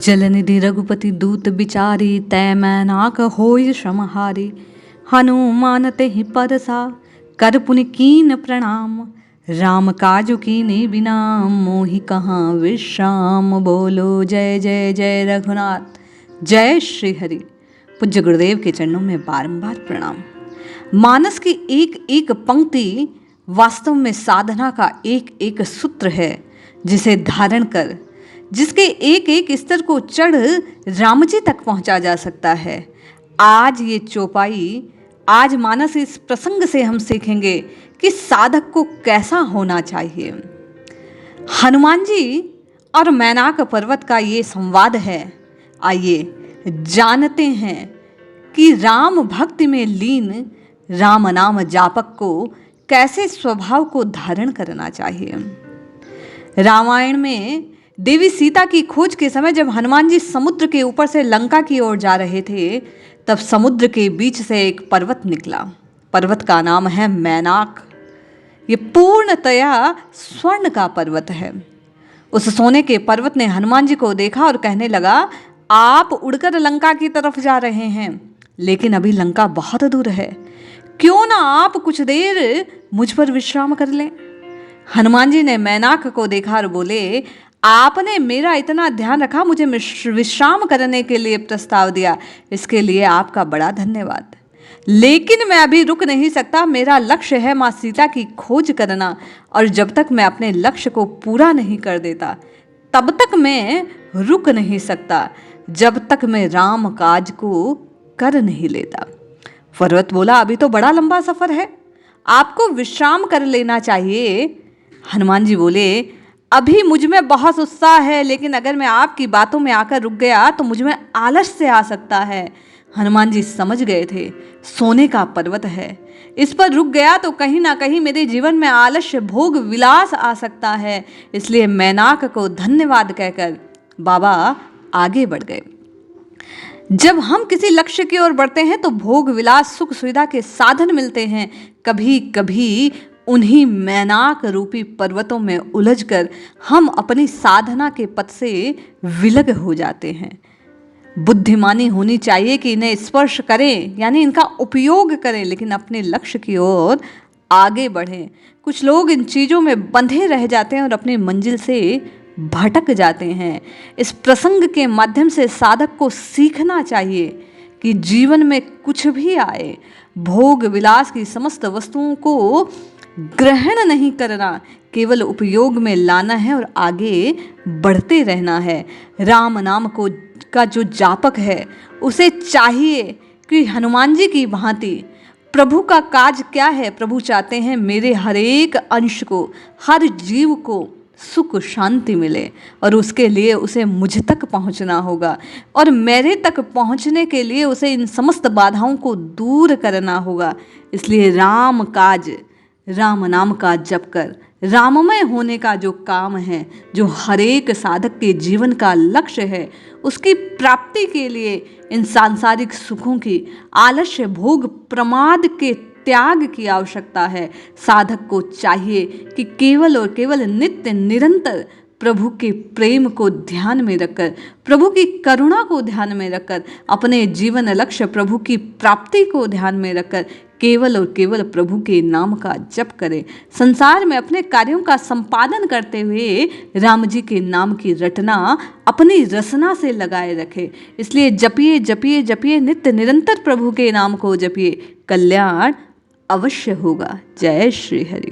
जलनिधि रघुपति दूत बिचारी, तै मैनाक होय श्रमहारी। हनुमान तेहि परसा, कर पुनि कीन प्रणाम। राम काजु कीन्ही बिना, मोहि कहाँ विश्राम। बोलो जय जय जय रघुनाथ, जय श्री हरि। पूज्य गुरुदेव के चरणों में बारंबार प्रणाम। मानस की एक एक पंक्ति वास्तव में साधना का एक एक सूत्र है, जिसे धारण कर, जिसके एक एक स्तर को चढ़ राम जी तक पहुंचा जा सकता है। आज ये चौपाई, आज मानस इस प्रसंग से हम सीखेंगे कि साधक को कैसा होना चाहिए। हनुमान जी और मैनाक पर्वत का ये संवाद है। आइए जानते हैं कि राम भक्ति में लीन राम नाम जापक को कैसे स्वभाव को धारण करना चाहिए। रामायण में देवी सीता की खोज के समय जब हनुमान जी समुद्र के ऊपर से लंका की ओर जा रहे थे, तब समुद्र के बीच से एक पर्वत निकला। पर्वत का नाम है मैनाक। ये पूर्णतया स्वर्ण का पर्वत है। उस सोने के पर्वत ने हनुमान जी को देखा और कहने लगा, आप उड़कर लंका की तरफ जा रहे हैं, लेकिन अभी लंका बहुत दूर है। क्यों ना आप कुछ देर मुझ पर विश्राम कर लें। हनुमान जी ने मैनाक को देखा और बोले, आपने मेरा इतना ध्यान रखा, मुझे विश्राम करने के लिए प्रस्ताव दिया, इसके लिए आपका बड़ा धन्यवाद। लेकिन मैं अभी रुक नहीं सकता। मेरा लक्ष्य है माँ सीता की खोज करना, और जब तक मैं अपने लक्ष्य को पूरा नहीं कर देता, तब तक मैं रुक नहीं सकता, जब तक मैं राम काज को कर नहीं लेता। पर्वत बोला, अभी तो बड़ा लंबा सफर है, आपको विश्राम कर लेना चाहिए। हनुमान जी बोले, अभी मुझ में बहुत उत्साह है, लेकिन अगर मैं आपकी बातों में आकर रुक गया तो मुझ में आलस से आ सकता है। हनुमान जी समझ गए थे, सोने का पर्वत है, इस पर रुक गया तो कहीं ना कहीं मेरे जीवन में आलस्य भोग विलास आ सकता है। इसलिए मैनाक को धन्यवाद कहकर बाबा आगे बढ़ गए। जब हम किसी लक्ष्य की ओर बढ़ते हैं तो भोग विलास सुख सुविधा के साधन मिलते हैं। कभी कभी उन्हीं मैनाक रूपी पर्वतों में उलझकर हम अपनी साधना के पथ से विलग हो जाते हैं। बुद्धिमानी होनी चाहिए कि इन्हें स्पर्श करें, यानी इनका उपयोग करें, लेकिन अपने लक्ष्य की ओर आगे बढ़ें। कुछ लोग इन चीज़ों में बंधे रह जाते हैं और अपनी मंजिल से भटक जाते हैं। इस प्रसंग के माध्यम से साधक को सीखना चाहिए कि जीवन में कुछ भी आए, भोग विलास की समस्त वस्तुओं को ग्रहण नहीं करना, केवल उपयोग में लाना है और आगे बढ़ते रहना है। राम नाम का जो जापक है, उसे चाहिए कि हनुमान जी की भांति प्रभु का काज क्या है। प्रभु चाहते हैं मेरे हर एक अंश को, हर जीव को सुख शांति मिले, और उसके लिए उसे मुझ तक पहुंचना होगा, और मेरे तक पहुंचने के लिए उसे इन समस्त बाधाओं को दूर करना होगा। इसलिए राम काज, राम नाम का जप कर राममय होने का जो काम है, जो हर एक साधक के जीवन का लक्ष्य है, उसकी प्राप्ति के लिए इन सांसारिक सुखों की, आलस्य भोग प्रमाद के त्याग की आवश्यकता है। साधक को चाहिए कि केवल और केवल नित्य निरंतर प्रभु के प्रेम को ध्यान में रखकर, प्रभु की करुणा को ध्यान में रखकर, अपने जीवन लक्ष्य प्रभु की प्राप्ति को ध्यान में रखकर केवल और केवल प्रभु के नाम का जप करें। संसार में अपने कार्यों का संपादन करते हुए राम जी के नाम की रटना अपनी रसना से लगाए रखे। इसलिए जपिए जपिए जपिए, नित्य निरंतर प्रभु के नाम को जपिए, कल्याण अवश्य होगा। जय श्री हरि।